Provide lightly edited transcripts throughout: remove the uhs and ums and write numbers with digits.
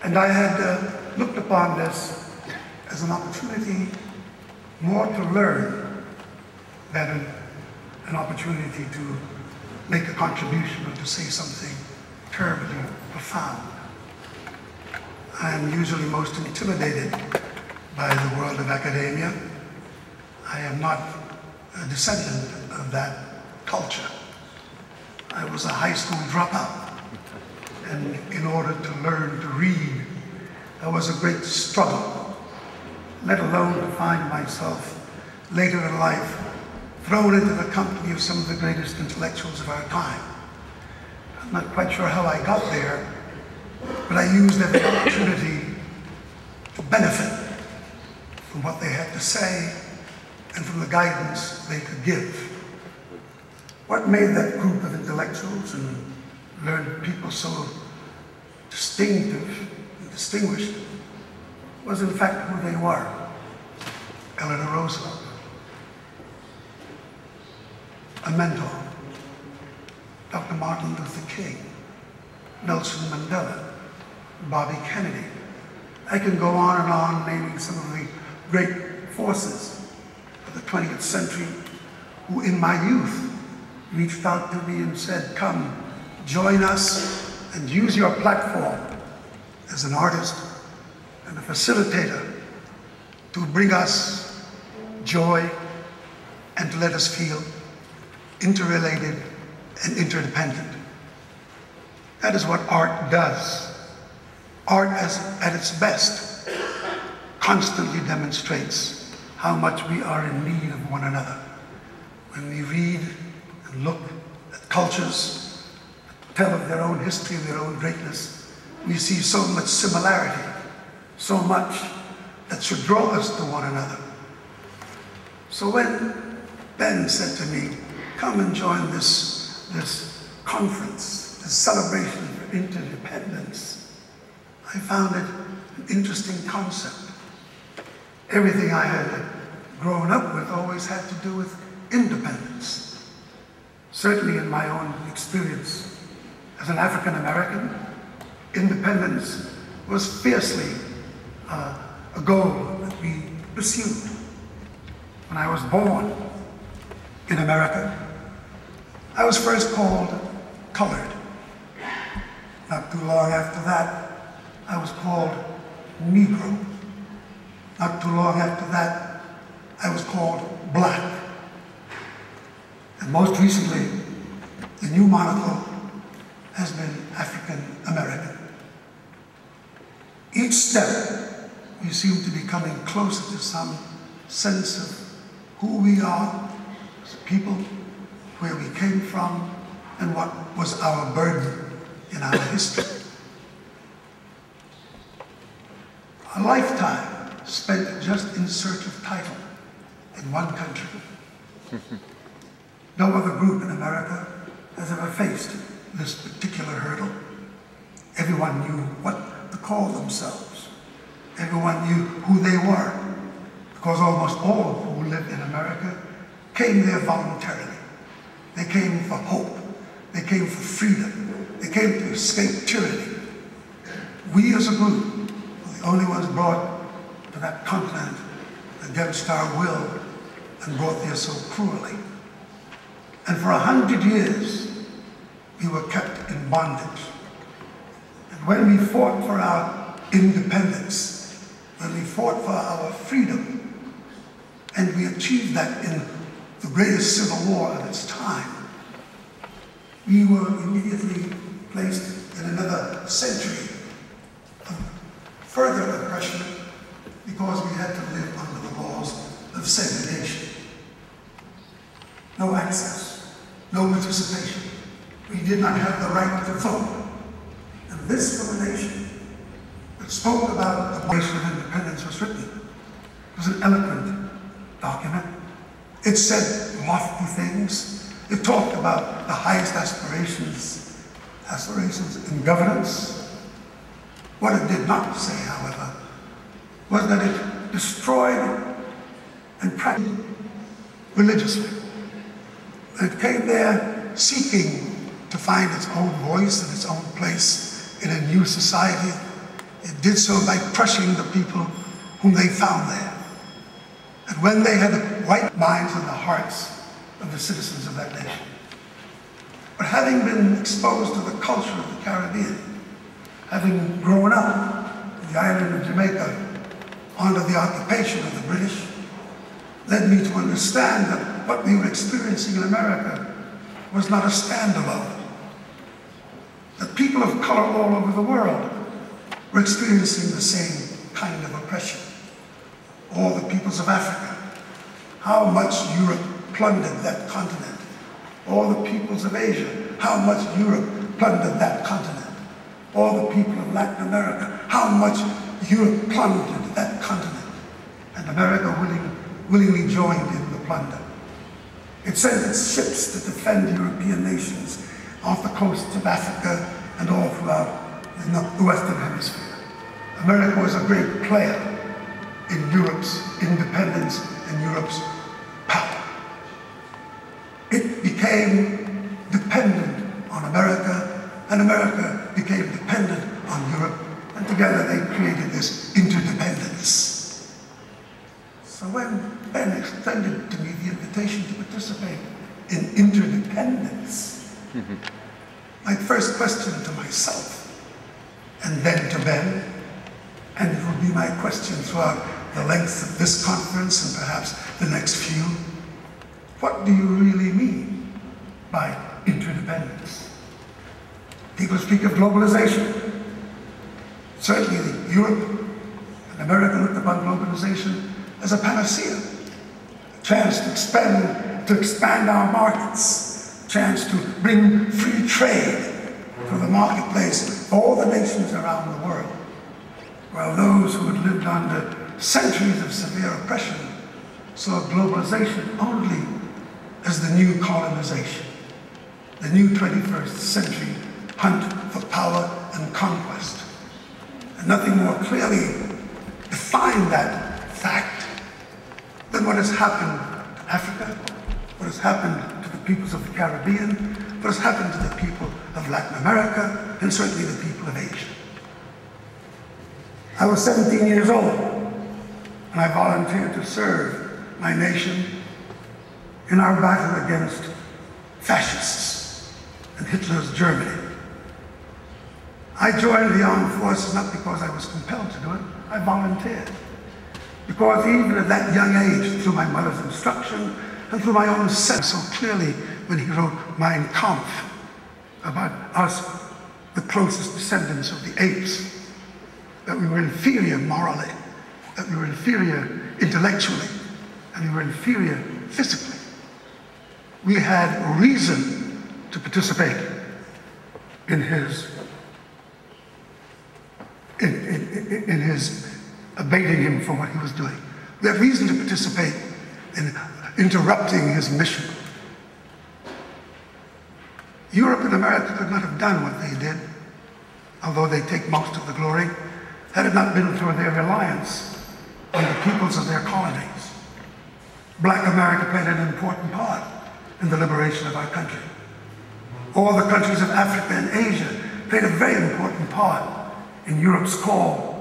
And I had looked upon this as an opportunity more to learn than an opportunity to make a contribution or to say something terribly profound. I am usually most intimidated by the world of academia. I am not a descendant of that culture. I was a high school dropout, and in order to learn to read, there was a great struggle, let alone to find myself later in life thrown into the company of some of the greatest intellectuals of our time. I'm not quite sure how I got there, but I used every opportunity to benefit from what they had to say and from the guidance they could give. What made that group of intellectuals and learned people so distinctive and distinguished was in fact who they were. Eleanor Roosevelt, a mentor, Dr. Martin Luther King, Nelson Mandela, Bobby Kennedy. I can go on naming some of the great forces of the 20th century who in my youth reached out to me and said, come, join us and use your platform as an artist and a facilitator to bring us joy and to let us feel interrelated and interdependent. That is what art does. Art, at its best, constantly demonstrates how much we are in need of one another. When we read and look at cultures that tell of their own history and their own greatness, we see so much similarity, so much that should draw us to one another. So when Ben said to me, come and join this conference, this celebration for interdependence, I found it an interesting concept. Everything I had grown up with always had to do with independence. Certainly in my own experience as an African American, independence was fiercely a goal that we pursued. When I was born in America, I was first called colored. Not too long after that, I was called Negro. Not too long after that, I was called black. And most recently, the new moniker has been African American. Each step, we seem to be coming closer to some sense of who we are as a people, where we came from, and what was our burden in our history. A lifetime spent just in search of title in one country. No other group in America has ever faced this particular hurdle. Everyone knew what to call themselves. Everyone knew who they were, because almost all who lived in America came there voluntarily. They came for hope. They came for freedom. They came to escape tyranny. We as a group were the only ones brought to that continent against our will and brought there so cruelly. And for 100 years, we were kept in bondage. And when we fought for our independence, when we fought for our freedom, and we achieved that in the greatest civil war of its time, we were immediately placed in another century of further oppression because we had to live under the laws of segregation. No access, no participation. We did not have the right to vote. And this revelation that spoke about the Declaration of Independence was written. It was an eloquent document. It said lofty things. It talked about the highest aspirations in governance. What it did not say, however, was that it destroyed and practiced religiously. It came there seeking to find its own voice and its own place in a new society. It did so by crushing the people whom they found there. And when they had the right minds and the hearts of the citizens of that nation. But having been exposed to the culture of the Caribbean, having grown up in the island of Jamaica under the occupation of the British, led me to understand that what we were experiencing in America was not a standalone. That people of color all over the world were experiencing the same kind of oppression. All the peoples of Africa, how much Europe plundered that continent. All the peoples of Asia, how much Europe plundered that continent. All the people of Latin America, how much Europe plundered that continent. And America willingly joined in the plunder. It sent its ships to defend European nations off the coasts of Africa and all throughout the Western Hemisphere. America was a great player in Europe's independence and Europe's power. It became dependent on America, and America became dependent on Europe, and together they created this interdependence. So when Ben extended to me the invitation to participate in interdependence, my first question to myself, and then to Ben, and it will be my question throughout the length of this conference and perhaps the next few, what do you really mean by interdependence? People speak of globalization. Certainly Europe and America looked upon globalization as a panacea, a chance to expand our markets, a chance to bring free trade to the marketplace for all the nations around the world, while those who had lived under centuries of severe oppression saw globalization only as the new colonization, the new 21st century hunt for power and conquest. And nothing more clearly defined that fact than what has happened to Africa, what has happened to the peoples of the Caribbean, what has happened to the people of Latin America, and certainly the people of Asia. I was 17 years old, and I volunteered to serve my nation in our battle against fascists and Hitler's Germany. I joined the armed forces not because I was compelled to do it, I volunteered. Because even at that young age, through my mother's instruction and through my own sense, so clearly when he wrote Mein Kampf about us, the closest descendants of the apes, that we were inferior morally, that we were inferior intellectually, and we were inferior physically. We had reason to participate in his abating him for what he was doing. We had reason to participate in interrupting his mission. Europe and America could not have done what they did, although they take most of the glory, had it not been for their reliance on the peoples of their colonies. Black America played an important part in the liberation of our country. All the countries of Africa and Asia played a very important part in Europe's call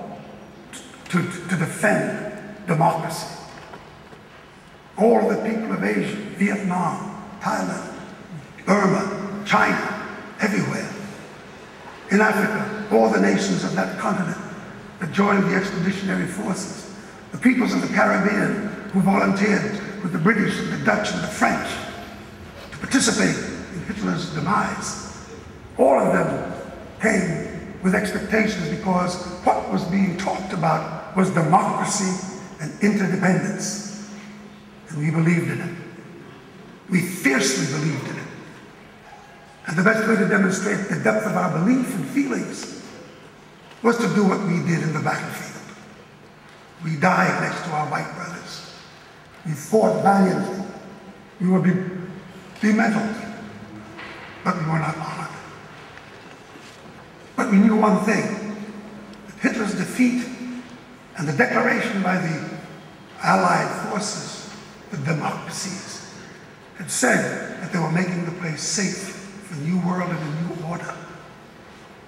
to defend democracy. All the people of Asia, Vietnam, Thailand, Burma, China, everywhere. In Africa, all the nations of that continent that joined the expeditionary forces, the peoples of the Caribbean who volunteered with the British and the Dutch and the French to participate in Hitler's demise. All of them came with expectations because what was being talked about was democracy and interdependence. And we believed in it. We fiercely believed in it. And the best way to demonstrate the depth of our belief and feelings was to do what we did in the battlefield. We died next to our white brothers. We fought valiantly. We were bemetaled, but we were not honored. But we knew one thing, that Hitler's defeat and the declaration by the Allied forces, the democracies, had said that they were making the place safe for the New World and the New Order.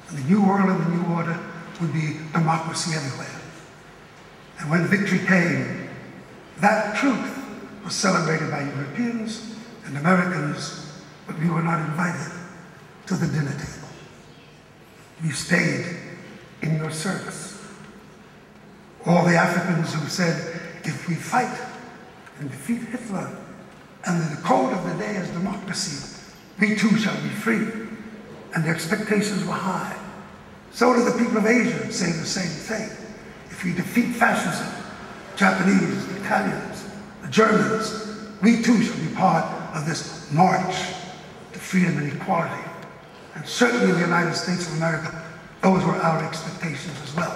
And the New World and the New Order would be democracy everywhere. And when victory came, that truth was celebrated by Europeans and Americans, but we were not invited to the dinner table. We stayed in your service. All the Africans who said, if we fight and defeat Hitler, and the code of the day is democracy, we too shall be free. And the expectations were high. So do the people of Asia say the same thing. If we defeat fascism, Japanese, the Italians, the Germans, we too shall be part of this march to freedom and equality. And certainly in the United States of America, those were our expectations as well.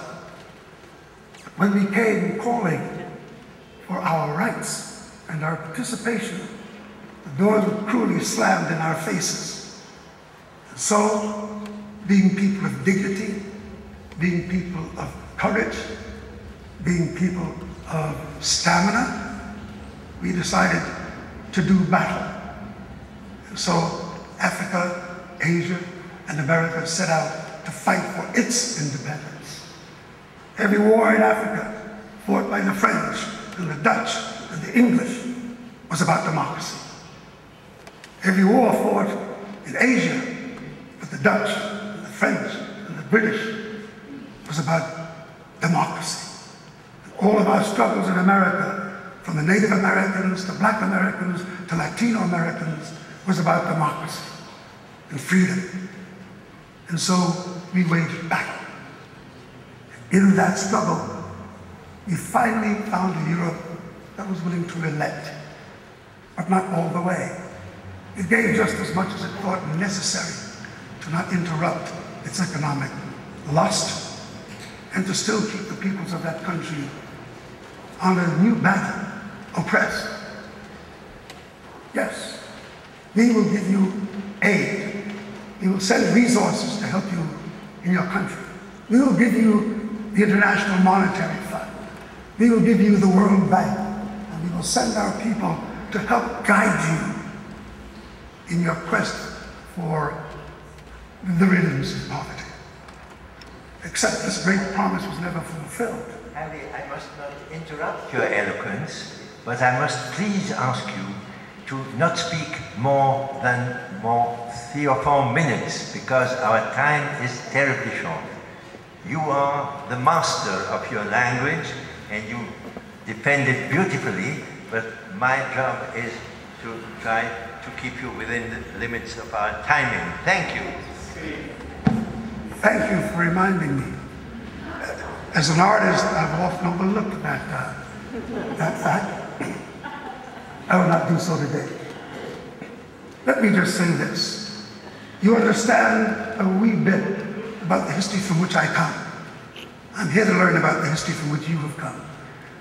When we came calling for our rights and our participation, the doors were cruelly slammed in our faces. And so, being people of dignity, being people of courage, being people of stamina, we decided to do battle. And so Africa, Asia, and America set out to fight for its independence. Every war in Africa, fought by the French and the Dutch and the English, was about democracy. Every war fought in Asia with the Dutch and the French and the British was about democracy. All of our struggles in America, from the Native Americans to Black Americans to Latino Americans, was about democracy and freedom. And so we waged battle. In that struggle, we finally found a Europe that was willing to relent, but not all the way. It gave just as much as it thought necessary to not interrupt its economic lust and to still keep the peoples of that country on a new banner, oppressed. Yes, we will give you aid. We will send resources to help you in your country. We will give you the International Monetary Fund. We will give you the World Bank. And we will send our people to help guide you in your quest for the riddance of poverty. Except this great promise was never fulfilled. Harry, I must not interrupt your eloquence, but I must please ask you to not speak more than 3 or 4 minutes, because our time is terribly short. You are the master of your language, and you defend it beautifully, but my job is to try to keep you within the limits of our timing. Thank you. Thank you for reminding me. As an artist, I've often overlooked that fact. I will not do so today. Let me just say this. You understand a wee bit about the history from which I come. I'm here to learn about the history from which you have come,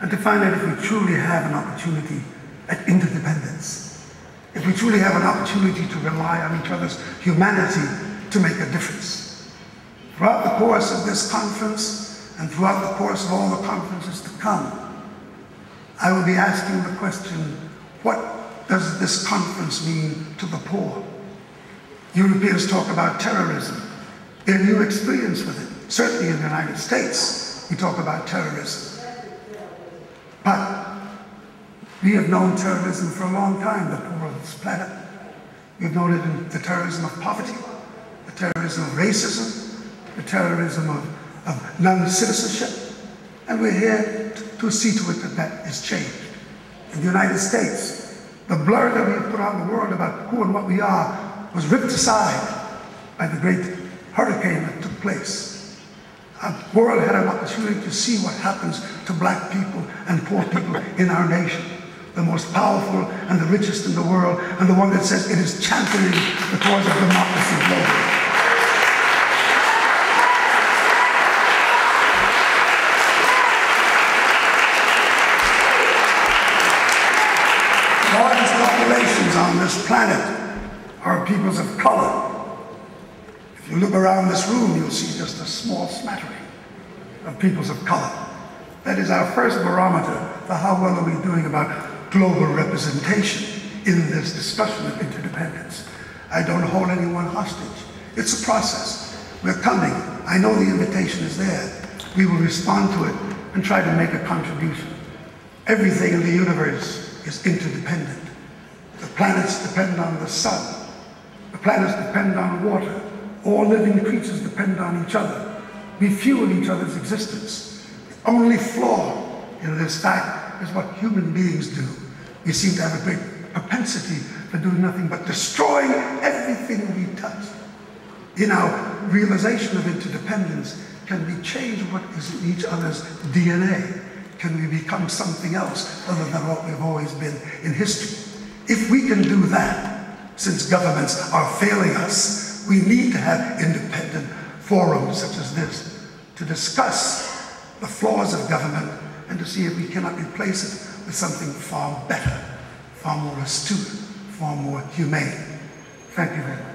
and to find out if we truly have an opportunity at interdependence, if we truly have an opportunity to rely on each other's humanity to make a difference. Throughout the course of this conference, and throughout the course of all the conferences to come, I will be asking the question, what does this conference mean to the poor? Europeans talk about terrorism, their new experience with it. Certainly in the United States, we talk about terrorism. But we have known terrorism for a long time, the poor of this planet. We've known it in the terrorism of poverty, the terrorism of racism, the terrorism of non-citizenship. And we're here to see to it that that is changed. In the United States, the blur that we put on the world about who and what we are was ripped aside by the great hurricane that took place. The world had an opportunity to see what happens to black people and poor people in our nation. The most powerful and the richest in the world, and the one that says it is championing the cause of democracy globally. The largest populations on this planet are peoples of color. If you look around this room, you'll see just a small smattering of peoples of color. That is our first barometer for how well are we doing about global representation in this discussion of interdependence. I don't hold anyone hostage. It's a process. We're coming. I know the invitation is there. We will respond to it and try to make a contribution. Everything in the universe is interdependent. The planets depend on the sun. The planets depend on water. All living creatures depend on each other. We fuel each other's existence. The only flaw in this fact is what human beings do. We seem to have a great propensity for doing nothing but destroying everything we touch. In our realization of interdependence, can we change what is in each other's DNA? Can we become something else other than what we've always been in history? If we can do that, since governments are failing us, we need to have independent forums such as this to discuss the flaws of government and to see if we cannot replace it with something far better, far more astute, far more humane. Thank you very much.